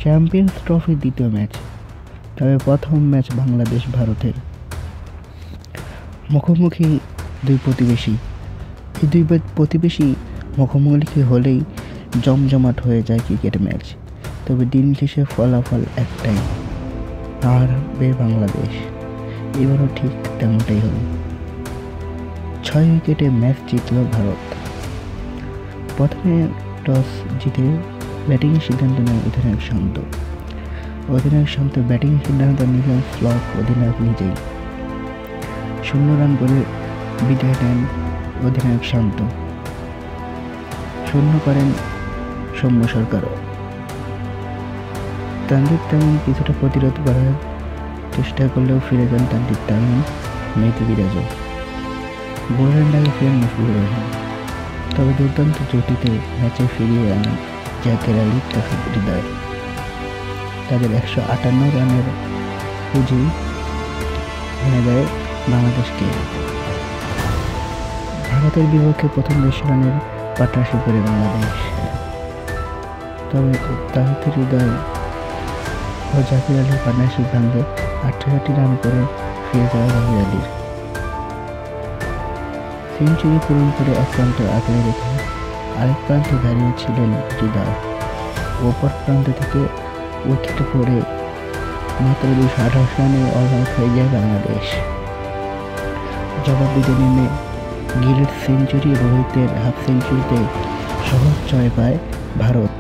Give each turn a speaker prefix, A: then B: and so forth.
A: Champions ট্রফির দ্বিতীয় match, তবে প্রথম ম্যাচ বাংলাদেশ ভারতের মুখোমুখি দুই প্রতিবেশী। এই দুই প্রতিবেশী মুখোমুখি হলেই জমজমাট হয়ে যায় ক্রিকেট ম্যাচ। তবে দিন শেষে ফলাফল একটাই, হারবে বাংলাদেশ। এবারও ঠিক তেমনটাই হলো। 6 উইকেটে ম্যাচ জিতল ভারত। প্রথমে টস জিতে ব্যাটিংয়ের সিদ্ধান্ত নেয় অধিনায়ক শান্ত ব্যাটিংয়ের সিদ্ধান্ত নিলেন ফ্লপ অধিনায়ক নিজেই। 0 রান করে বিদায় নেন অধিনায়ক শান্ত। 0 করেন সৌম্য সরকারও। তানজিদ তামিম কিছুটা প্রতিরোধ করার চেষ্টা করলেও ফিরে যান তানজিদ তামিম, মেহেদী বিরাজও। বোলারের ডাকে ফিরেন মুশফিকুর রহিম। তবে দুর্দান্ত জুটিতে ম্যাচে ফিরিয়ে আনেন জাকের আলী, তৌফিক হৃদয়। তাদের 158 রানের পুঁজি এনে দেয় বাংলাদেশকে। ভারতের বিপক্ষে প্রথম 20 রানের পার্টনারশিপ করে বাংলাদেশ। তবে তৌফিক হৃদয় ও জাকের আলীর পার্টনারশিপ ভাঙে 18টি রান করে ফিরে যাওয়া জাকের আলীর। সেঞ্চুরি পূরণ করে এক প্রান্ত আগলে রেখে আরেক প্রান্তে দাঁড়িয়েছিলেন হৃদয়। অপর প্রান্ত থেকে উইকেট পড়ে মাত্র 228 রানে অল আউট হয়ে যায় বাংলাদেশ। জবাব দিতে নেমে গিলের সেঞ্চুরি, রোহিতের হাফ সেঞ্চুরিতে সহজ জয় পায় ভারত।